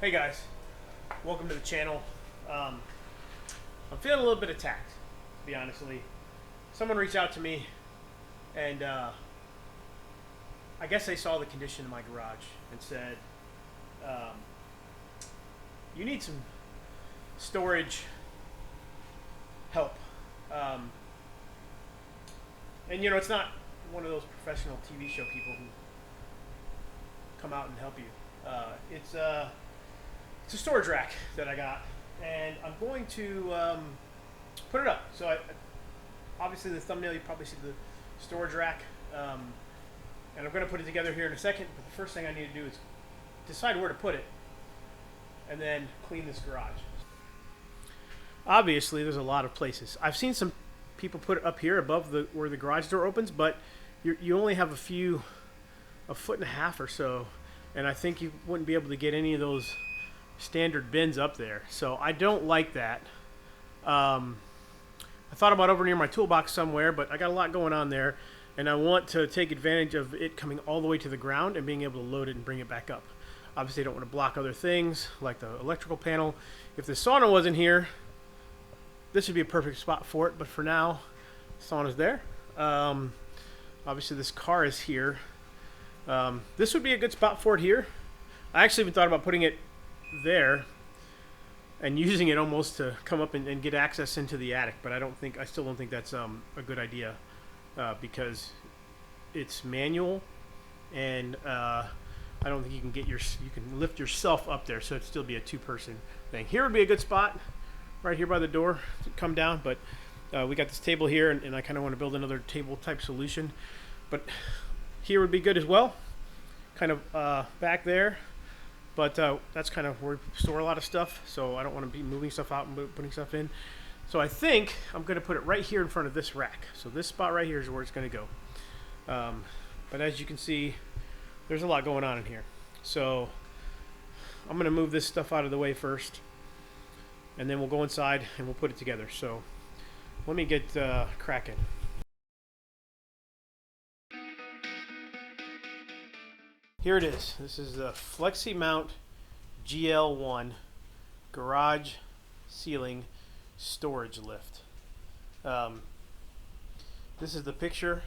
Hey guys, welcome to the channel. I'm feeling a little bit attacked, to be honestly. Someone reached out to me and I guess they saw the condition of my garage and said, you need some storage help. And you know, it's not one of those professional TV show people who come out and help you. It's a storage rack that I got, and I'm going to put it up. So obviously the thumbnail, you probably see the storage rack, and I'm going to put it together here in a second. But the first thing I need to do is decide where to put it, and then clean this garage. Obviously, there's a lot of places. I've seen some people put it up here above where the garage door opens, but you only have a foot and a half or so, and I think you wouldn't be able to get any of those standard bins up there. So I don't like that. I thought about over near my toolbox somewhere, but I got a lot going on there, and I want to take advantage of it coming all the way to the ground and being able to load it and bring it back up. Obviously, I don't want to block other things like the electrical panel. If the sauna wasn't here, this would be a perfect spot for it, but for now, the sauna's there. Obviously, this car is here. This would be a good spot for it here. I actually even thought about putting it there and using it almost to come up and get access into the attic, but I still don't think that's a good idea because it's manual, and I don't think you can lift yourself up there, so it'd still be a two-person thing. Here would be a good spot, right here by the door to come down, but we got this table here, and I kind of want to build another table-type solution, but here would be good as well, kind of back there. But that's kind of where we store a lot of stuff, so I don't want to be moving stuff out and putting stuff in. So I think I'm going to put it right here in front of this rack. So this spot right here is where it's going to go. But as you can see, there's a lot going on in here. So I'm going to move this stuff out of the way first, and then we'll go inside and we'll put it together. So let me get cracking. Here it is. This is the Fleximount GL1 garage ceiling storage lift. This is the picture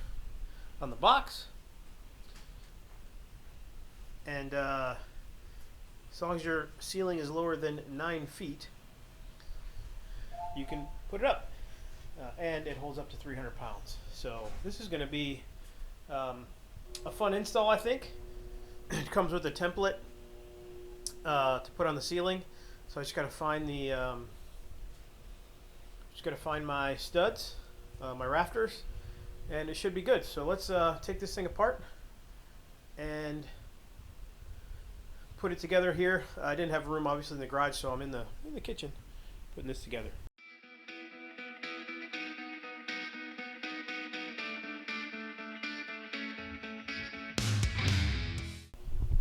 on the box, and as long as your ceiling is lower than 9 feet, you can put it up, and it holds up to 300 pounds. So this is going to be a fun install, I think. It comes with a template to put on the ceiling, so I just got to find my studs, my rafters, and it should be good. So let's take this thing apart and put it together here. I didn't have room, obviously, in the garage, so I'm in the kitchen putting this together.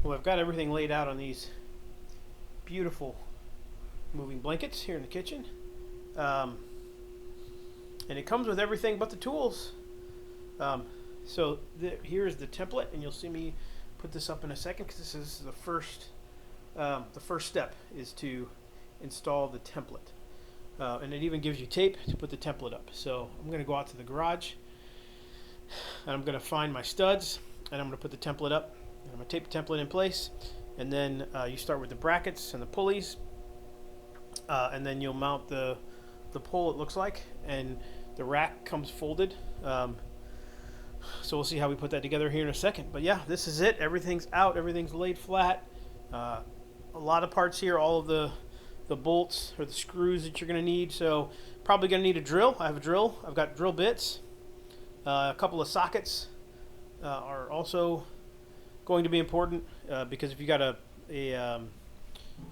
Well, I've got everything laid out on these beautiful moving blankets here in the kitchen. And it comes with everything but the tools. So here's the template, and you'll see me put this up in a second because this is the first step is to install the template. And it even gives you tape to put the template up. So I'm going to go out to the garage, and I'm going to find my studs, and I'm going to put the template up. I'm going to tape the template in place, and then you start with the brackets and the pulleys, and then you'll mount the pole, it looks like, and the rack comes folded. So we'll see how we put that together here in a second. But yeah, this is it. Everything's out. Everything's laid flat. A lot of parts here, all of the bolts or the screws that you're going to need. So probably going to need a drill. I have a drill. I've got drill bits. A couple of sockets are also going to be important because if you got an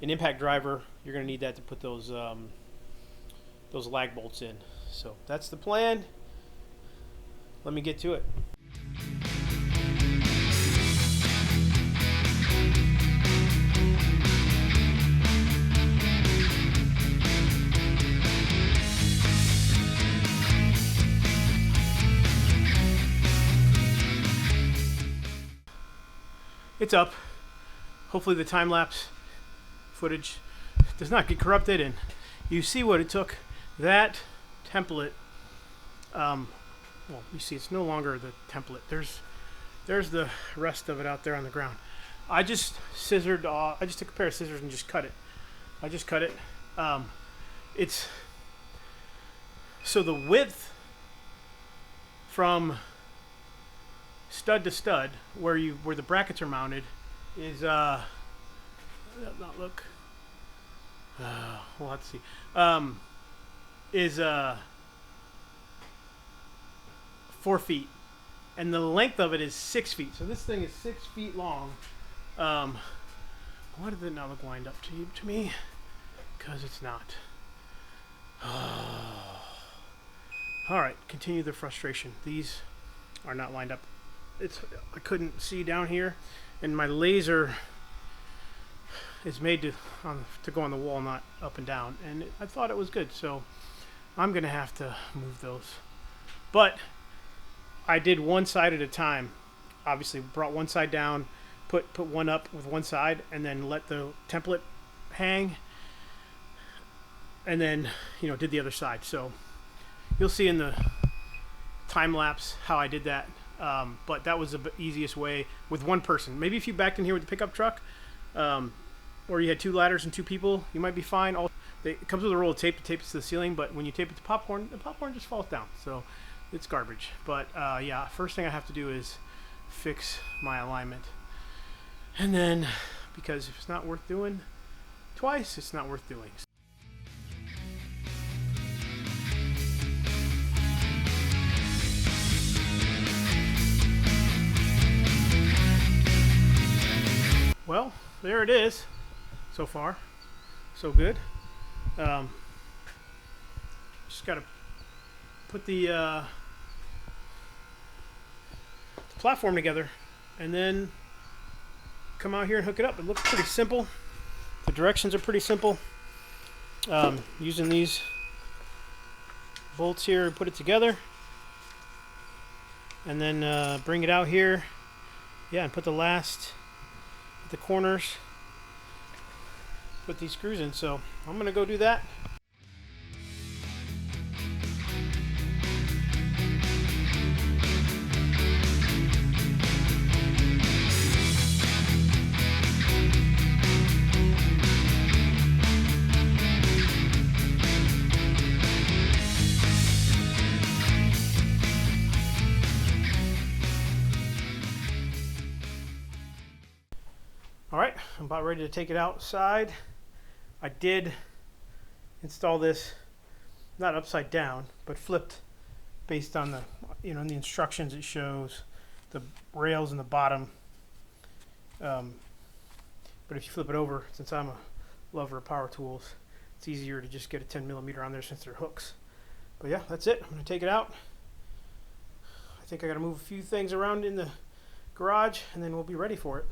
impact driver, you're going to need that to put those lag bolts in. So that's the plan. Let me get to it. It's up. Hopefully the time lapse footage does not get corrupted, and you see what it took. That template, well, you see it's no longer the template. There's the rest of it out there on the ground. I just scissored off. I just took a pair of scissors and just cut it. I just cut it. It's so the width from stud to stud, where the brackets are mounted, is not look. We'll have to see. Is 4 feet, and the length of it is 6 feet. So this thing is 6 feet long. Why did it not look lined up to me? Because it's not. All right, continue the frustration. These are not lined up. I couldn't see down here, and my laser is made to go on the wall, not up and down. And I thought it was good, so I'm gonna have to move those. But I did one side at a time. Obviously, brought one side down, put one up with one side, and then let the template hang, and then did the other side. So you'll see in the time lapse how I did that. But that was the easiest way with one person. Maybe if you backed in here with the pickup truck, or you had 2 ladders and 2 people, you might be fine. It comes with a roll of tape to tape it to the ceiling, but when you tape it to popcorn, the popcorn just falls down. So it's garbage. But yeah, first thing I have to do is fix my alignment. And then, because if it's not worth doing twice, it's not worth doing. Well, there it is. So far, so good. Just got to put the platform together, and then come out here and hook it up. It looks pretty simple. The directions are pretty simple. Using these bolts here and put it together, and then bring it out here. Yeah, and put the corners. Put these screws in. So I'm gonna go do that. All right, I'm about ready to take it outside. I did install this not upside down, but flipped based on the, in the instructions it shows the rails in the bottom. But if you flip it over, since I'm a lover of power tools, it's easier to just get a 10mm on there since they're hooks. But yeah, that's it. I'm gonna take it out. I think I gotta move a few things around in the garage, and then we'll be ready for it.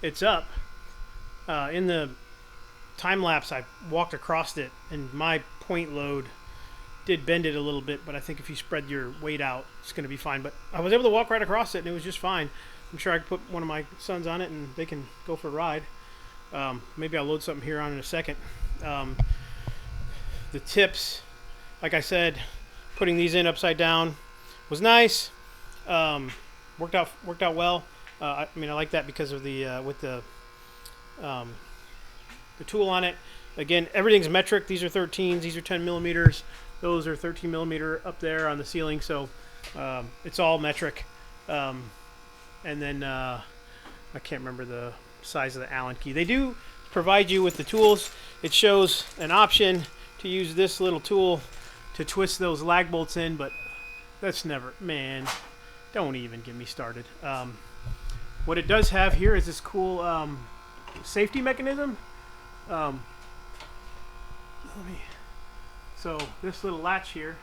It's up. In the time lapse, I walked across it, and my point load did bend it a little bit, but I think if you spread your weight out, it's going to be fine. But I was able to walk right across it, and it was just fine. I'm sure I could put one of my sons on it, and they can go for a ride. Maybe I'll load something here on in a second. The tips, like I said, putting these in upside down was nice. Worked out well. I mean, I like that because of the with the tool on it. Again, everything's metric. These are 13s. These are 10mm. Those are 13mm up there on the ceiling. So it's all metric. And then I can't remember the size of the Allen key. They do provide you with the tools. It shows an option to use this little tool to twist those lag bolts in, but that's never, man, don't even get me started. What it does have here is this cool safety mechanism. So this little latch here,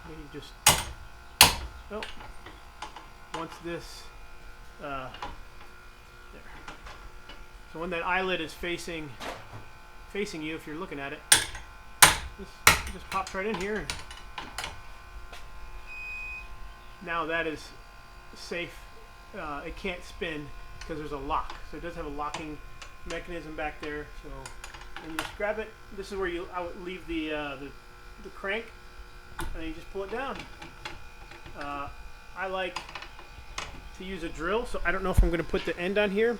you just, oh, once this, there. So when that eyelid is facing you, if you're looking at it, this just pops right in here. Now that is safe. It can't spin because there's a lock. So it does have a locking mechanism back there. So and you just grab it. This is where I would leave the crank, and then you just pull it down. I like to use a drill, so I don't know if I'm going to put the end on here,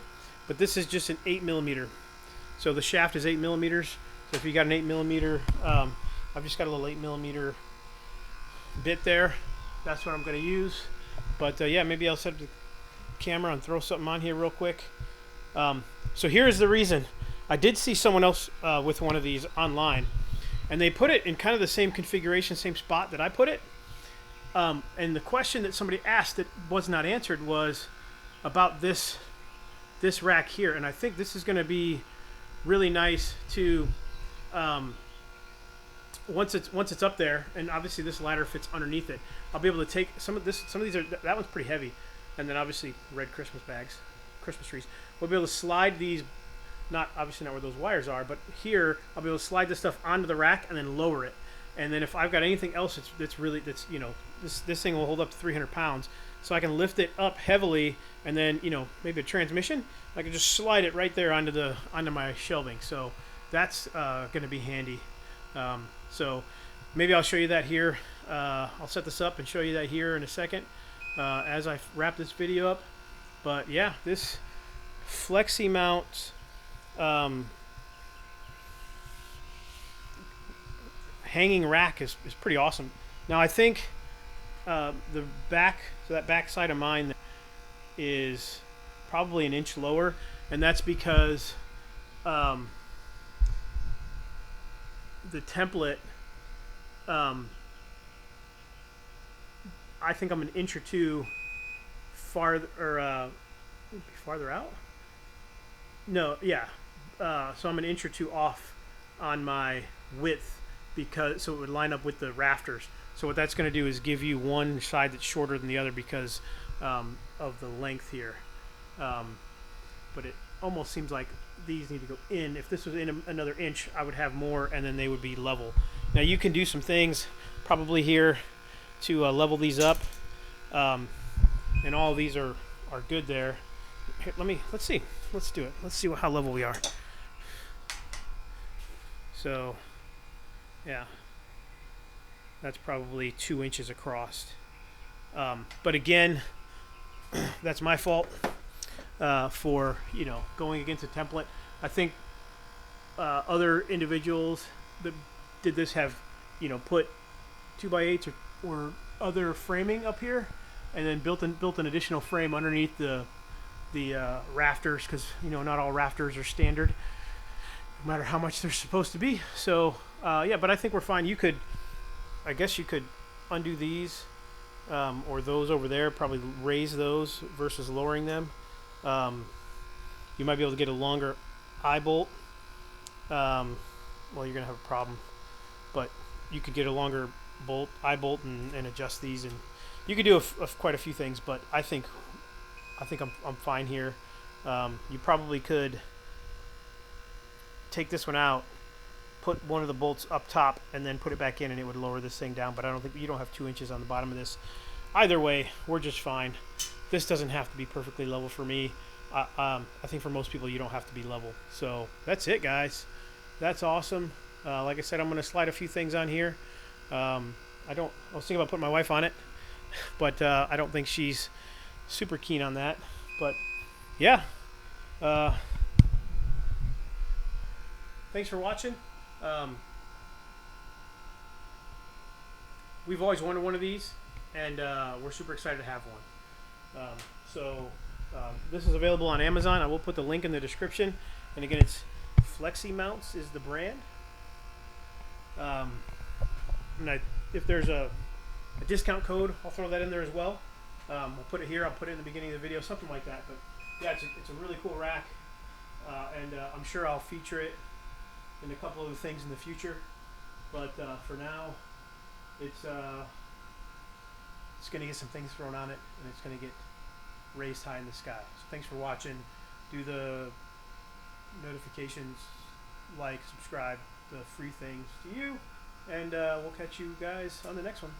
but this is just an 8mm. So the shaft is 8mm. So if you got an 8mm, I've just got a little 8mm bit there. That's what I'm going to use. But yeah, maybe I'll set up the camera and throw something on here real quick. So here's the reason. I did see someone else with one of these online, and they put it in kind of the same configuration, same spot that I put it. And the question that somebody asked that was not answered was about this rack here. And I think this is going to be really nice to once it's up there, and obviously this ladder fits underneath it. I'll be able to take some of these are, that one's pretty heavy, and then obviously red Christmas bags, Christmas trees. We'll be able to slide these, obviously not where those wires are, but here I'll be able to slide this stuff onto the rack and then lower it. And then if I've got anything else that's you know, this thing will hold up to 300 pounds, so I can lift it up heavily, and then, you know, maybe a transmission, I can just slide it right there onto my shelving. So that's going to be handy. So maybe I'll show you that here. I'll set this up and show you that here in a second as I wrap this video up. But yeah, this Fleximount hanging rack is pretty awesome. Now I think the back, so that back side of mine is probably an inch lower, and that's because the template, I think I'm an inch or two farther out. No, yeah. So I'm an inch or two off on my width, so it would line up with the rafters. So what that's going to do is give you one side that's shorter than the other because of the length here. But it almost seems like these need to go in. If this was in another inch, I would have more, and then they would be level. Now you can do some things probably here to level these up, and all of these are good there. Here, let's see. Let's do it. Let's see how level we are. So, yeah, that's probably 2 inches across. But again, that's my fault for, you know, going against a template. I think other individuals that did this have, you know, put 2x8s or other framing up here, and then built an additional frame underneath the rafters, because, you know, not all rafters are standard, no matter how much they're supposed to be. So yeah, but I think we're fine. I guess you could undo these or those over there, probably raise those versus lowering them. You might be able to get a longer eye bolt. Well, you're gonna have a problem, but you could get a longer eye bolt and adjust these, and you could do quite a few things. But I think I'm fine here. You probably could take this one out, put one of the bolts up top, and then put it back in, and it would lower this thing down. But I don't think you don't have 2 inches on the bottom of this. Either way, we're just fine. This doesn't have to be perfectly level for me. I think for most people you don't have to be level. So that's it, guys. That's awesome. Like I said, I'm going to slide a few things on here. I was thinking about putting my wife on it, but I don't think she's super keen on that. But yeah, thanks for watching. We've always wanted one of these, and we're super excited to have one. This is available on Amazon. I will put the link in the description. And again, it's Fleximounts is the brand. And if there's a discount code, I'll throw that in there as well. I'll put it here. I'll put it in the beginning of the video, something like that. But yeah, it's a really cool rack, and I'm sure I'll feature it and a couple other things in the future. But for now, it's going to get some things thrown on it, and it's going to get raised high in the sky. So thanks for watching. Do the notifications, like, subscribe, the free things to you, and we'll catch you guys on the next one.